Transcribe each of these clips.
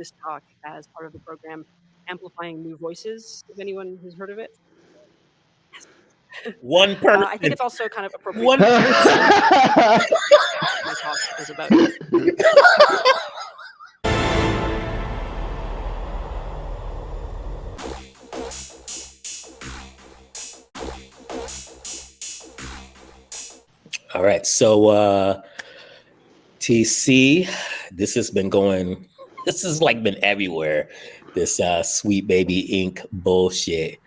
this talk as part of the program Amplifying New Voices, if anyone has heard of it. One person. I think it's also kind of appropriate. One. My talk is about. All right, so TC, this has been going. This has like been everywhere. This Sweet Baby Inc. bullshit.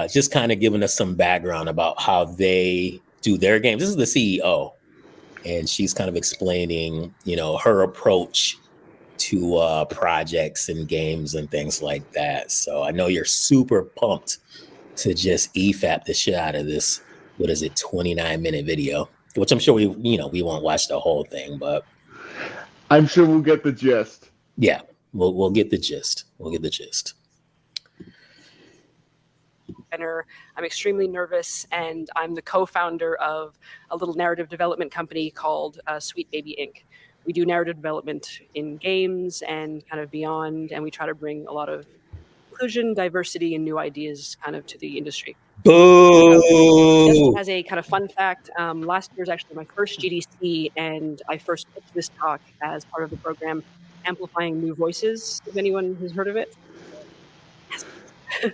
Just kind of giving us some background about how they do their games. This is the CEO, and she's kind of explaining, her approach to projects and games and things like that. So I know you're super pumped to just EFAP the shit out of this. What is it, 29-minute video? Which I'm sure we won't watch the whole thing, but I'm sure we'll get the gist. Yeah, we'll get the gist. We'll get the gist. I'm extremely nervous, and I'm the co-founder of a little narrative development company called Sweet Baby Inc. We do narrative development in games and kind of beyond, and we try to bring a lot of inclusion, diversity, and new ideas kind of to the industry. Boo! Just as a kind of fun fact, last year was actually my first GDC, and I first pitched this talk as part of the program Amplifying New Voices, if anyone has heard of it.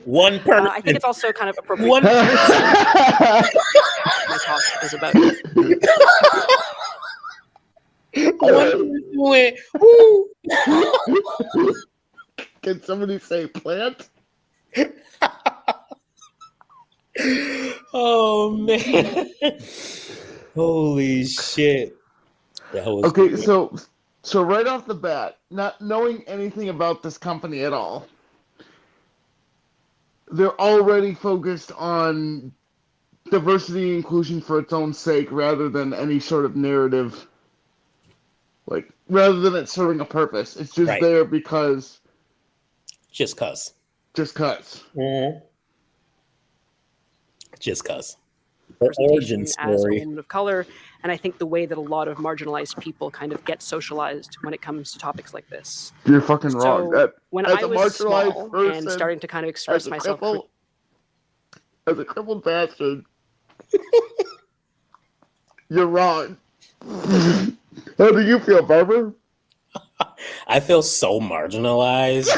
One person. I think it's also kind of appropriate. One. My talk is about. Went, woo. Can somebody say plant? Oh man! Holy shit! Okay, great. So right off the bat, not knowing anything about this company at all, they're already focused on diversity and inclusion for its own sake, rather than any sort of narrative. Like, rather than it serving a purpose, it's just there because. Just cause. Mm-hmm. Just cause. Her origin story. As a woman of color, and I think the way that a lot of marginalized people kind of get socialized when it comes to topics like this. You're fucking wrong. When I was small and starting to kind of express myself, as a crippled bastard, you're wrong. How do you feel, Barbara? I feel so marginalized.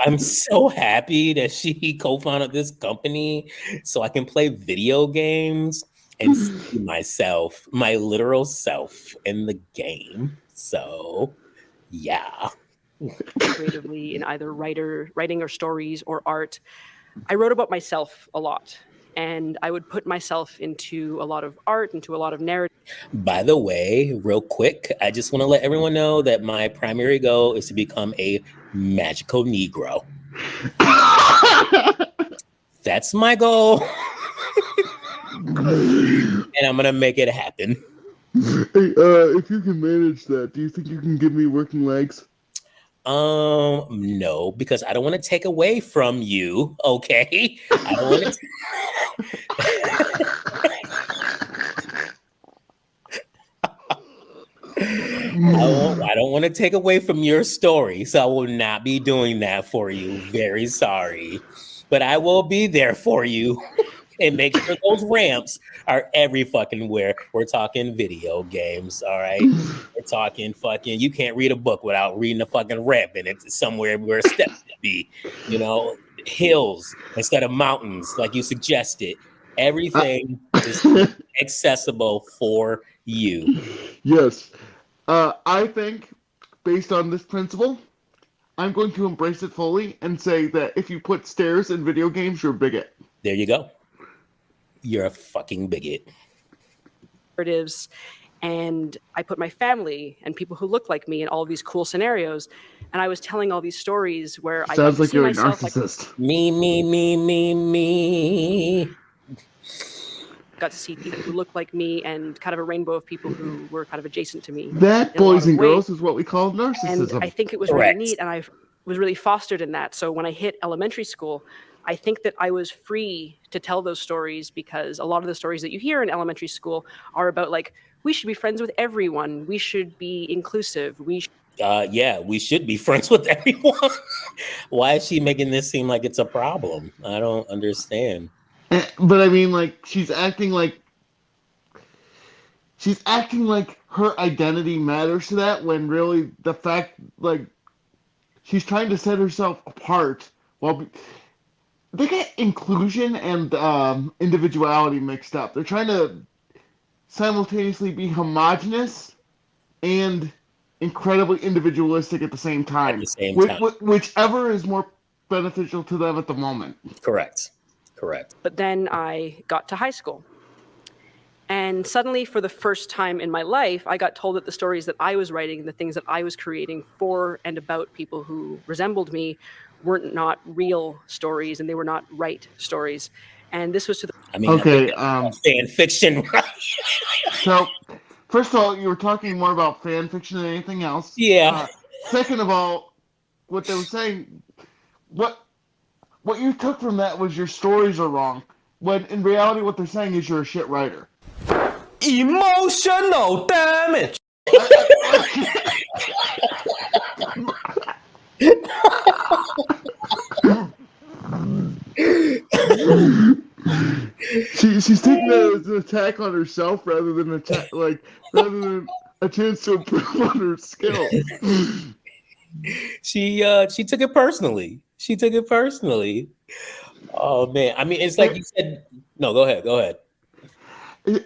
I'm so happy that she co-founded this company so I can play video games and see myself, my literal self in the game. So, yeah. Creatively in either writing or stories or art. I wrote about myself a lot. And I would put myself into a lot of art, into a lot of narrative. By the way, real quick, I just want to let everyone know that my primary goal is to become a magical Negro. That's my goal. And I'm going to make it happen. Hey, if you can manage that, do you think you can give me working legs? No, because I don't want to take away from you, okay? I don't want to... I don't want to take away from your story, so I will not be doing that for you. Very sorry. But I will be there for you and make sure those ramps are every fucking where. We're talking video games, all right? We're talking fucking, you can't read a book without reading a fucking ramp in it somewhere where a step should be, hills instead of mountains, like you suggested. Everything is accessible for you. Yes. I think, based on this principle, I'm going to embrace it fully and say that if you put stairs in video games, you're a bigot. There you go. You're a fucking bigot. Narratives, and I put my family and people who look like me in all of these cool scenarios, and I was telling all these stories where I sounds like you're a narcissist. Like, me. Got to see people who look like me and kind of a rainbow of people who were kind of adjacent to me. That, boys and girls, is what we call narcissism. And I think it was really neat, and I was really fostered in that. So when I hit elementary school, I think that I was free to tell those stories because a lot of the stories that you hear in elementary school are about, like, we should be friends with everyone. We should be inclusive. Yeah, we should be friends with everyone. Why is she making this seem like it's a problem? I don't understand. But I mean, like, she's acting like her identity matters to that when really the fact, like, she's trying to set herself apart. Well, they get inclusion and individuality mixed up. They're trying to simultaneously be homogenous and incredibly individualistic at the same At time. the same time, Whichever is more beneficial to them at the moment. correct. But then I got to high school. And suddenly, for the first time in my life, I got told that the stories that I was writing and the things that I was creating for and about people who resembled me weren't not real stories and they were not right stories. And this was to the I mean, Okay, fan fiction, right? so first of all, you were talking more about fan fiction than anything else. Yeah. Second of all, what they were saying, what you took from that was your stories are wrong. When in reality, what they're saying is you're a shit writer. Emotional damage. She's taking that as an attack on herself rather than a chance to improve on her skills. She took it personally. Oh man, I mean, it's like you said. No, go ahead. And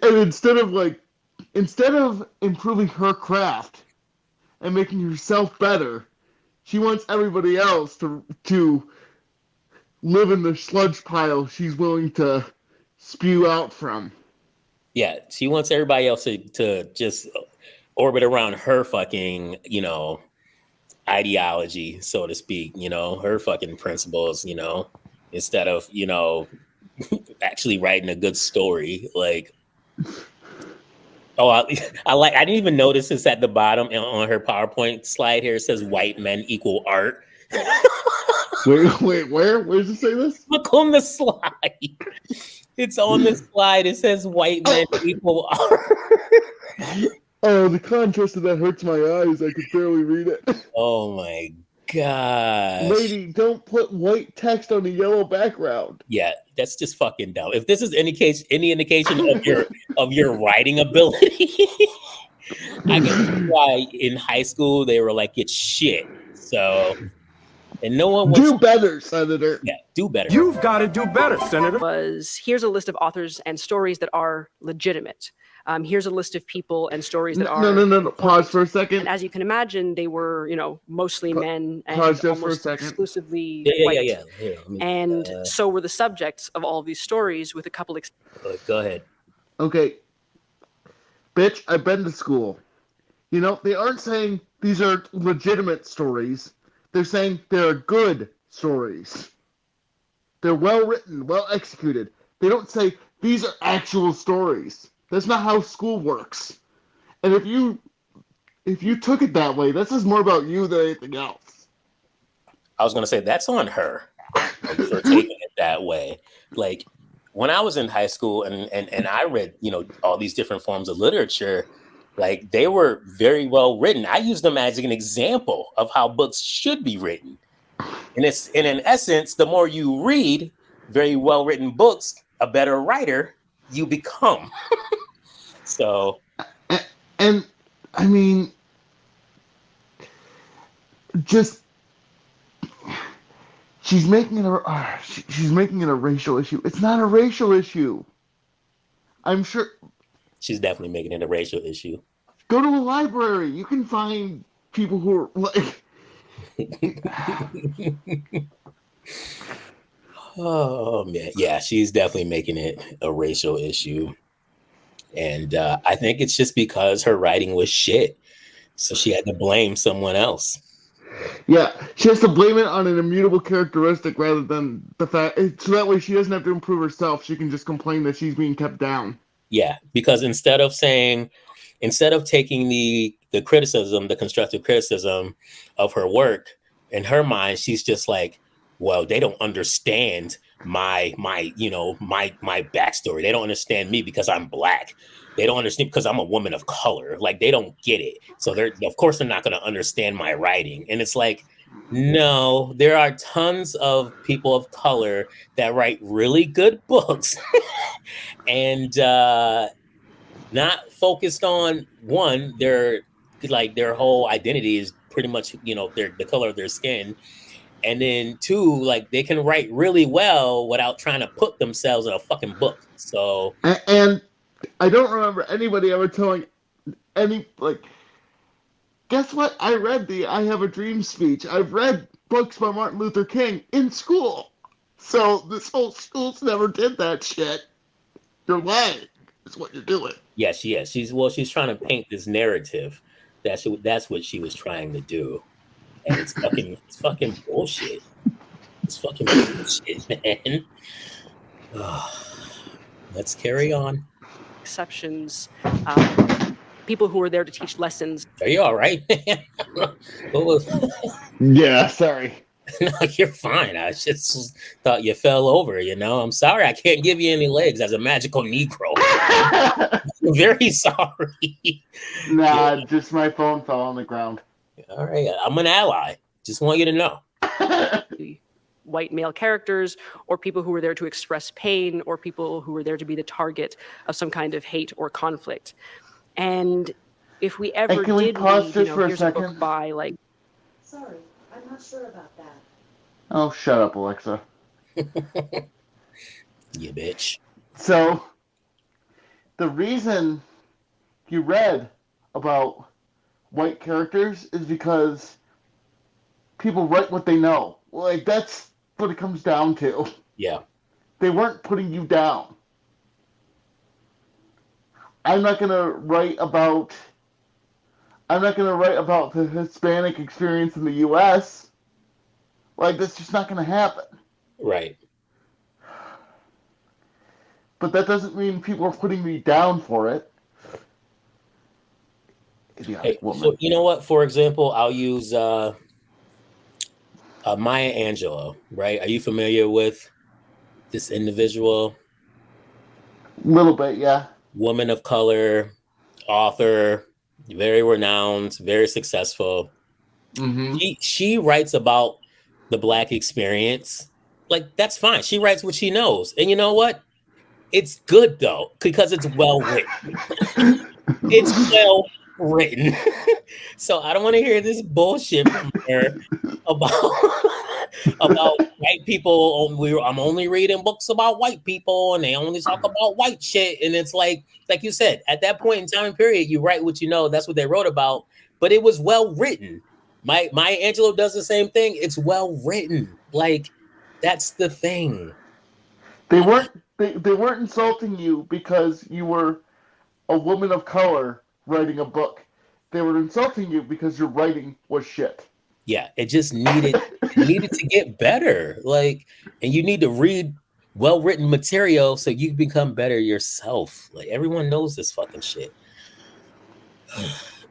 instead of improving her craft and making herself better, she wants everybody else to live in the sludge pile she's willing to spew out from. Yeah, she wants everybody else to just orbit around her fucking, ideology, so to speak, her fucking principles, instead of, actually writing a good story. Like, oh, I didn't even notice this at the bottom on her PowerPoint slide here. It says white men equal art. Wait, where? Where does it say this? Look on the slide. It's on the slide. It says white men equal art. Oh, the contrast of that hurts my eyes. I could barely read it. Oh my god. Lady, don't put white text on a yellow background. Yeah, that's just fucking dumb. If this is any indication of your writing ability, I guess why in high school they were like, it's shit. So, and no one wants do better, Senator. Yeah, do better. You've got to do better, Senator. Here's a list of authors and stories that are legitimate. Here's a list of people and stories that are no. Pause for a second. And as you can imagine, they were, mostly men and pause just almost for a second. exclusively Yeah. white. Yeah. And so were the subjects of all of these stories, with a couple. Go ahead. Okay, bitch, I've been to school. They aren't saying these are legitimate stories. They're saying they're good stories. They're well written, well executed. They don't say these are actual stories. That's not how school works. And if you took it that way, this is more about you than anything else. I was gonna say that's on her for taking it that way. Like when I was in high school and I read, all these different forms of literature, like they were very well written. I use them as an example of how books should be written. And in essence, the more you read very well written books, a better writer you become. So, and I mean, just she's making it a racial issue. It's not a racial issue. I'm sure she's definitely making it a racial issue. Go to a library. You can find people who are like. Oh man, yeah, she's definitely making it a racial issue. And I think it's just because her writing was shit. So she had to blame someone else. Yeah, she has to blame it on an immutable characteristic rather than the fact. So that way she doesn't have to improve herself. She can just complain that she's being kept down. Yeah, because instead of taking the criticism, the constructive criticism of her work, in her mind, she's just like, well, they don't understand my backstory. They don't understand me because I'm black. They don't understand because I'm a woman of color. Like, they don't get it. So of course they're not going to understand my writing. And it's like, no, there are tons of people of color that write really good books and not focused on one, their whole identity is pretty much, the color of their skin. And then two, like, they can write really well without trying to put themselves in a fucking book. So And I don't remember anybody ever telling any, like, guess what? I read the I Have a Dream speech. I've read books by Martin Luther King in school. So this whole school's never did that shit. You're lying. Is what you're doing. yes, she's trying to paint this narrative. That's what she was trying to do. And it's fucking bullshit. It's fucking bullshit, man. Let's carry on. Exceptions, people who were there to teach lessons. Are you all right? Yeah, sorry. No, you're fine. I just thought you fell over, I'm sorry I can't give you any legs as a magical Negro. I'm very sorry. Nah, just my phone fell on the ground. All right, I'm an ally. Just want you to know. White male characters, or people who were there to express pain, or people who were there to be the target of some kind of hate or conflict. And if we ever can we did pause read, just for a here's second? a book by, like... Sorry, I'm not sure about that. Oh, shut up, Alexa. You bitch. So, the reason you read about white characters is because people write what they know. Like, that's what it comes down to. Yeah. They weren't putting you down. I'm not gonna write about the Hispanic experience in the U.S. Like, that's just not gonna happen. Right. But that doesn't mean people are putting me down for it. Idiotic woman. So, you know what? For example, I'll use Maya Angelou, right? Are you familiar with this individual? Little bit, yeah. Woman of color, author, very renowned, very successful. Mm-hmm. She writes about the Black experience. Like, that's fine. She writes what she knows. And you know what? It's good, though, because it's well written. It's well written. So I don't want to hear this bullshit from her about white people. I'm only reading books about white people, and they only talk about white shit. And it's like you said, at that point in time and period, you write what you know. That's what they wrote about. But it was well written. Maya Angelou does the same thing. It's well written. Like, that's the thing. They weren't insulting you because you were a woman of color writing a book. They were insulting you because your writing was shit. Yeah, it just needed to get better. Like, and you need to read well-written material so you can become better yourself. Like, everyone knows this fucking shit.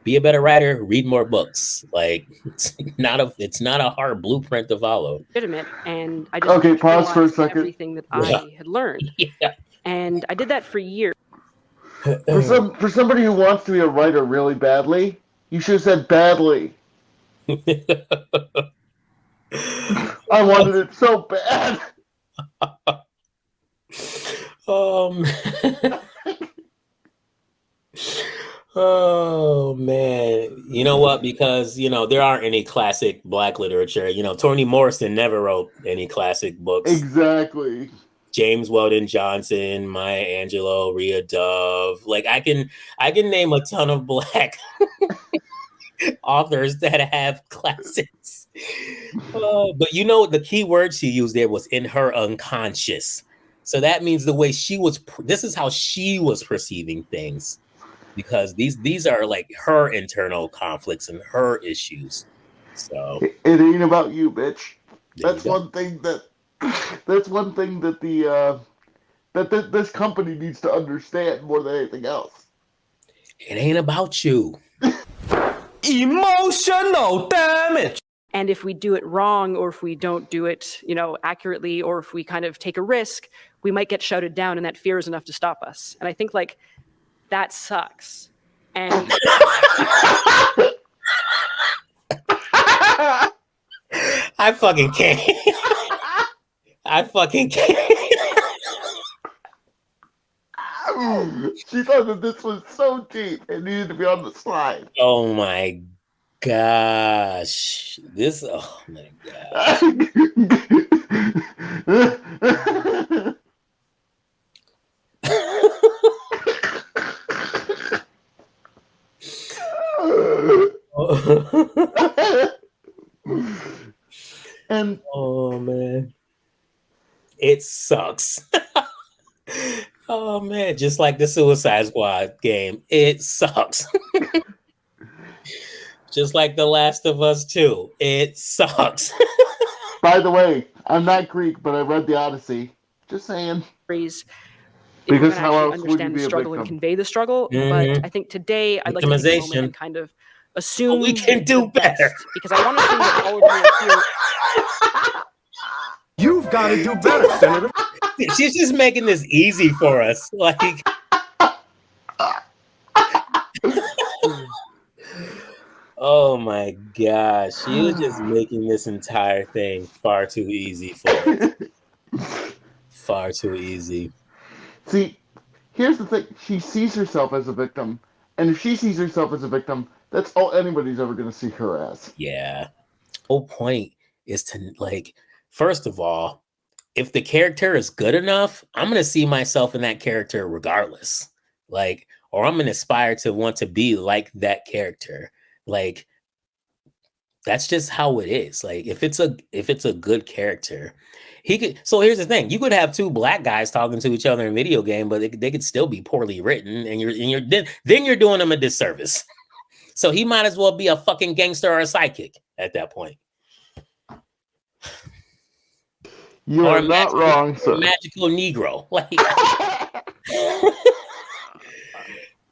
Be a better writer, read more books. Like, it's not a hard blueprint to follow. Legitimate, and I just pause for a second. Everything that I had learned. Yeah. And I did that for years. For somebody who wants to be a writer really badly, you should have said badly. I wanted it so bad. Oh man. You know what? Because there aren't any classic Black literature. Toni Morrison never wrote any classic books. Exactly. James Weldon Johnson, Maya Angelou, Rhea Dove. Like, I can name a ton of Black authors that have classics. But the key word she used there was in her unconscious. So that means the way this is how she was perceiving things, because these are like her internal conflicts and her issues. So it ain't about you, bitch. That's one thing that this company needs to understand more than anything else. It ain't about you. Emotional damage. And if we do it wrong, or if we don't do it, accurately, or if we kind of take a risk, we might get shouted down, and that fear is enough to stop us. And I think like that sucks. And I fucking can't. I fucking can't. She thought that this was so deep it needed to be on the slide. Oh my gosh. Oh my gosh. And oh man, it sucks. Oh man, just like the Suicide Squad game, it sucks. Just like The Last of Us 2, it sucks. by the way, I'm not Greek, but I read the Odyssey. Just saying. Because how else would you understand be the a struggle and victim? convey the struggle. But I think today I'd like to take a moment and kind of assume we can do better, because I want to assume that all of you are here. You've got to do better, Senator. She's just making this easy for us. Like, oh my gosh, she is just making this entire thing far too easy for us. Far too easy. See, here's the thing. She sees herself as a victim. And if she sees herself as a victim, that's all anybody's ever going to see her as. Yeah. The whole point is to, like, first of all, if the character is good enough, I'm going to see myself in that character regardless. Like, or I'm going to aspire to want to be like that character. Like, that's just how it is. Like, if it's a good character, he could. So here's the thing: you could have two black guys talking to each other in a video game, but they could still be poorly written, and then you're doing them a disservice. So he might as well be a fucking gangster or a sidekick at that point. You are not wrong, sir. Magical Negro, like.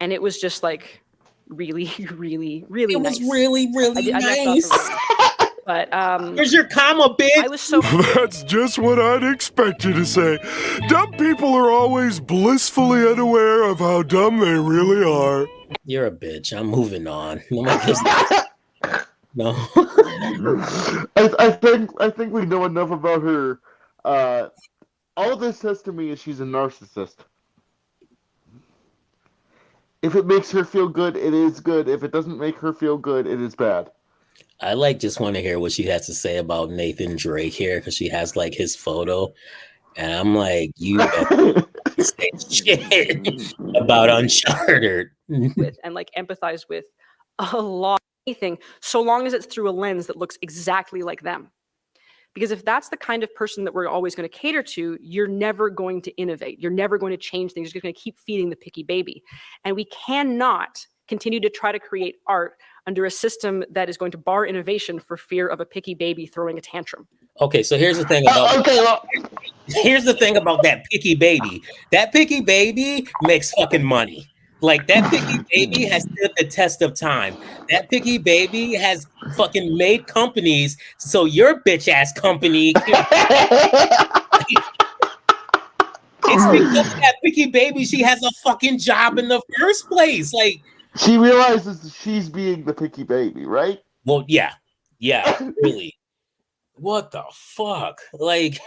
And it was just like really, really, really nice. It was really, really nice. But where's your comma, bitch? I was so. That's just what I'd expect you to say. Dumb people are always blissfully unaware of how dumb they really are. You're a bitch. I'm moving on. No. I think we know enough about her. All this says to me is she's a narcissist. If it makes her feel good, it is good. If it doesn't make her feel good, it is bad. I just want to hear what she has to say about Nathan Drake here, because she has like his photo, and I'm like, you say shit about Uncharted with and like empathize with a lot, anything, so long as it's through a lens that looks exactly like them. Because if that's the kind of person that we're always going to cater to, you're never going to innovate. You're never going to change things. You're just going to keep feeding the picky baby. And we cannot continue to try to create art under a system that is going to bar innovation for fear of a picky baby throwing a tantrum. Okay, so here's the thing about here's the thing about that picky baby. That picky baby makes fucking money. Like, that picky baby has stood the test of time. That picky baby has fucking made companies, so your bitch ass company can... It's because of that picky baby she has a fucking job in the first place. Like, she realizes that she's being the picky baby, right? Well, yeah, really. What the fuck? Like,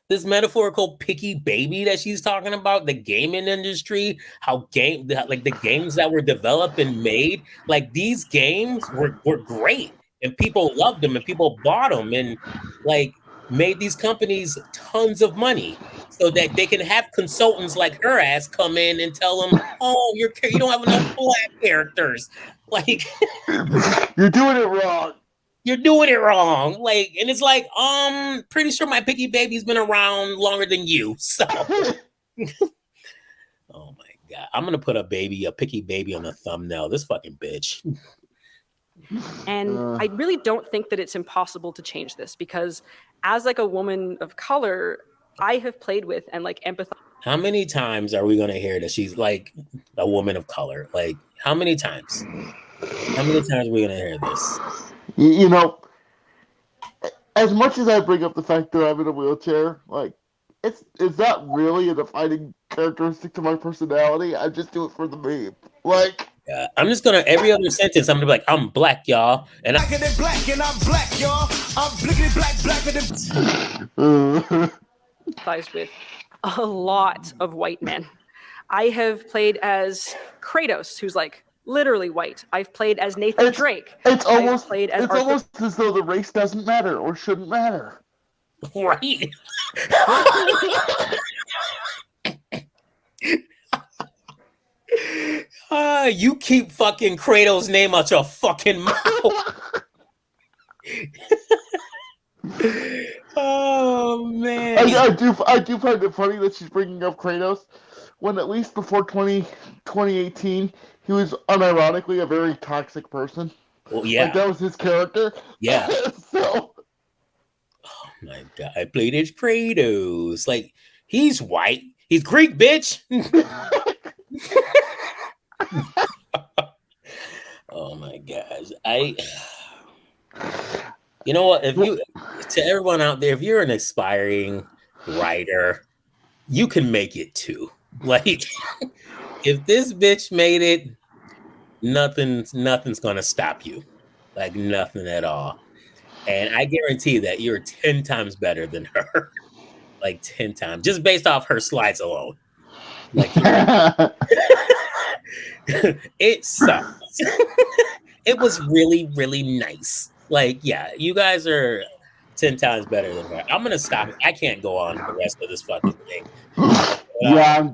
this metaphorical picky baby that she's talking about, the gaming industry, like the games that were developed and made, like these games were great and people loved them and people bought them and like made these companies tons of money so that they can have consultants like her ass come in and tell them, oh, you don't have enough black characters. Like, you're doing it wrong. You're doing it wrong. Like, and it's like, pretty sure my picky baby's been around longer than you. So, oh my God. I'm going to put a picky baby on the thumbnail. This fucking bitch. And I really don't think that it's impossible to change this, because as like a woman of color, I have played with and like empathized. How many times are we going to hear that she's like a woman of color? Like, how many times? How many times are we going to hear this? You know, as much as I bring up the fact that I'm in a wheelchair, like, it's not really a defining characteristic to my personality. I just do it for the meme. Like, I'm just gonna every other sentence I'm gonna be like, I'm black, y'all, and Blacker than black, and I'm black, y'all. I'm blickety black, blacker than. Empathize with a lot of white men. I have played as Kratos, who's like literally white. I've played as Nathan Drake. It's I've almost played as it's Arthur. almost as though the race doesn't matter or shouldn't matter. right. You keep fucking Kratos' name out your fucking mouth. Oh man. I do find it funny that she's bringing up Kratos when at least before 2018 he was unironically a very toxic person. Well, yeah. Like, that was his character. Yeah. So. Oh my god, I played as Kratos. Like, he's white. He's Greek, bitch. Oh my gosh. You know what? To everyone out there, if you're an aspiring writer, you can make it too. Like, if this bitch made it, nothing's gonna stop you. Like, nothing at all. And I guarantee that you're 10 times better than her. Like 10 times, just based off her slides alone. Like, it sucks. It was really, really nice. Like, yeah, you guys are 10 times better than her. I'm gonna stop. I can't go on the rest of this fucking thing. Yeah, I'm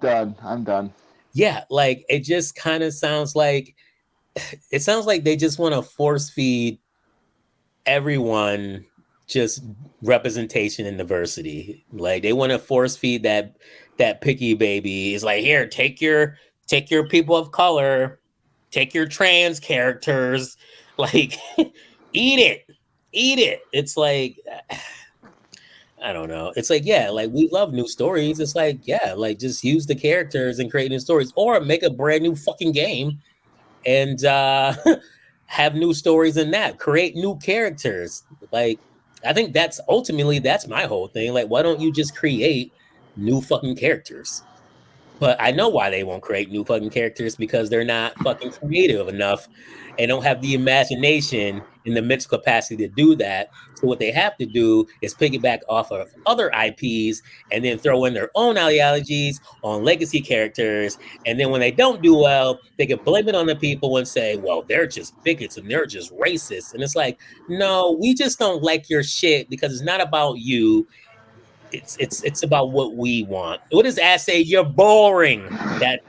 done. Yeah, like, it just kind of sounds like they just want to force feed everyone just representation and diversity. Like, they want to force feed that picky baby. Is like, here, take your people of color, take your trans characters, like, eat it. It's like, I don't know. It's like, yeah, like, we love new stories. It's like, yeah, like, just use the characters and create new stories, or make a brand new fucking game and have new stories in that. Create new characters. Like, I think that's my whole thing. Like, why don't you just create new fucking characters? But I know why they won't create new fucking characters, because they're not fucking creative enough and don't have the imagination in the mental capacity to do that. So what they have to do is piggyback off of other IPs and then throw in their own ideologies on legacy characters. And then when they don't do well, they can blame it on the people and say, well, they're just bigots and they're just racist. And it's like, no, we just don't like your shit because it's not about you. It's about what we want. What does Ash say? You're boring. That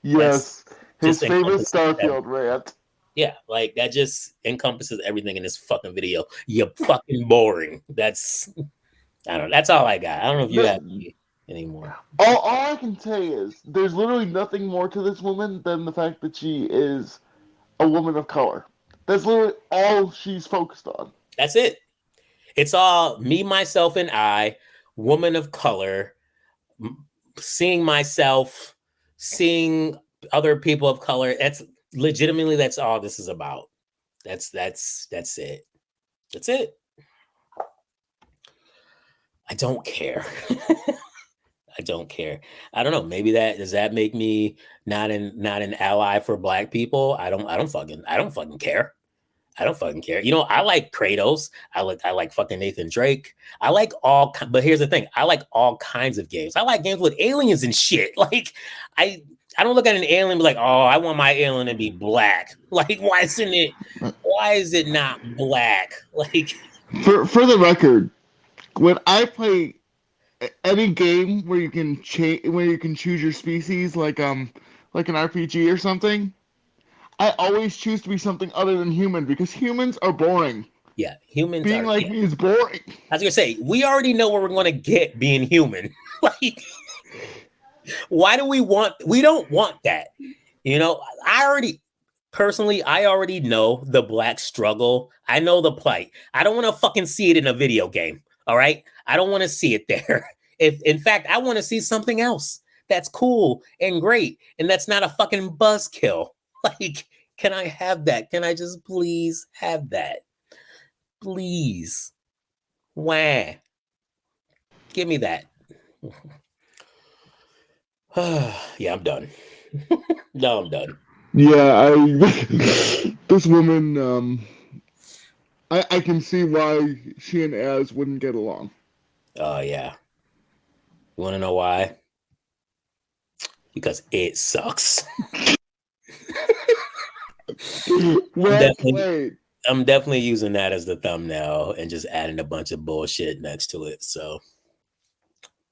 yes, his famous Starfield rant. Yeah, like, that just encompasses everything in this fucking video. You're fucking boring. That's, I don't know. That's all I got. I don't know if you have anymore. All I can say is there's literally nothing more to this woman than the fact that she is a woman of color. That's literally all she's focused on. That's it. It's all me, myself, and I, woman of color, seeing myself, seeing other people of color. That's legitimately, that's all this is about. That's it. That's it. I don't care. I don't care. I don't know. Maybe does that make me not an ally for Black people? I don't fucking care. I don't fucking care. You know, I like Kratos. I like fucking Nathan Drake. I like but here's the thing. I like all kinds of games. I like games with aliens and shit. Like, I don't look at an alien and be like, oh, I want my alien to be black. Like, why is it not black? Like, for the record, when I play any game where you can choose your species, like an RPG or something, I always choose to be something other than human, because humans are boring. Yeah, humans being like me is boring. I was gonna say, we already know what we're gonna get being human. Like, why do we don't want that? You know, I already know the Black struggle. I know the plight. I don't want to fucking see it in a video game. All right, I don't want to see it there. If in fact I want to see something else that's cool and great, and that's not a fucking buzzkill. Like, can I have that? Can I just please have that? Please. Wah. Give me that. Yeah, I'm done. No, I'm done. Yeah, this woman, I can see why she and Az wouldn't get along. Oh, yeah. You want to know why? Because it sucks. Well played. I'm definitely using that as the thumbnail and just adding a bunch of bullshit next to it. So,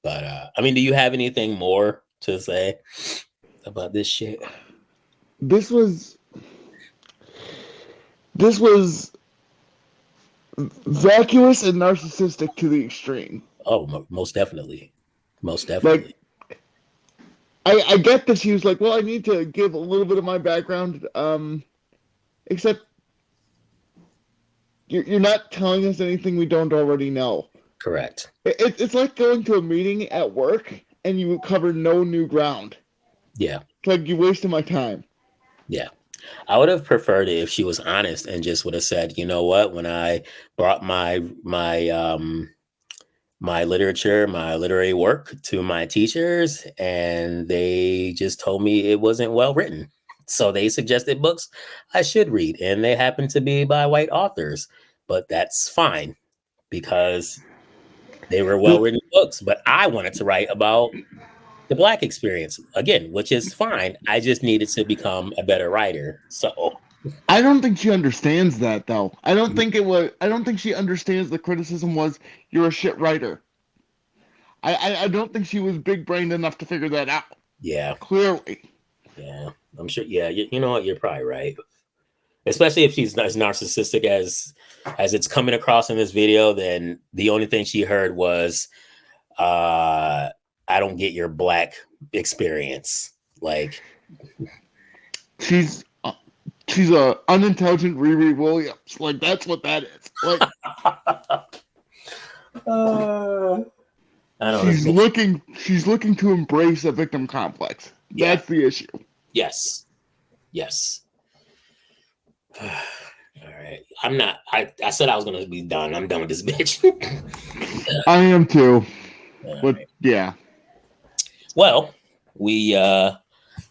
but I mean, do you have anything more to say about this shit? This was vacuous and narcissistic to the extreme. Oh, most definitely. Most definitely. Like, I get that she was like, well, I need to give a little bit of my background, except you're not telling us anything we don't already know. Correct. It's like going to a meeting at work and you cover no new ground. Yeah. It's like you wasted my time. Yeah. I would have preferred it if she was honest and just would have said, you know what, when I brought my literature, my literary work to my teachers, and they just told me it wasn't well written. So they suggested books I should read, and they happen to be by white authors. But that's fine because they were well written books. But I wanted to write about the Black experience again, which is fine. I just needed to become a better writer. So I don't think she understands that though. I don't think she understands the criticism was you're a shit writer. I don't think she was big brained enough to figure that out. yeah. Clearly. Yeah. I'm sure. Yeah, you know what? You're probably right. Especially if she's as narcissistic as it's coming across in this video, then the only thing she heard was I don't get your Black experience. Like she's a unintelligent Riri Williams. Like that's what that is. Like I don't know. She's looking to embrace a victim complex. Yeah. That's the issue. Yes. All right. I'm not. I said I was gonna be done. I'm done with this bitch. I am too. But right. yeah. Well, we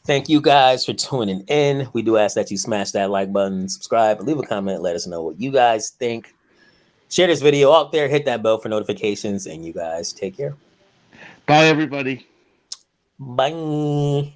thank you guys for tuning in. We do ask that you smash that like button, subscribe, leave a comment, let us know what you guys think. Share this video out there, hit that bell for notifications, and you guys take care. Bye everybody. Bye.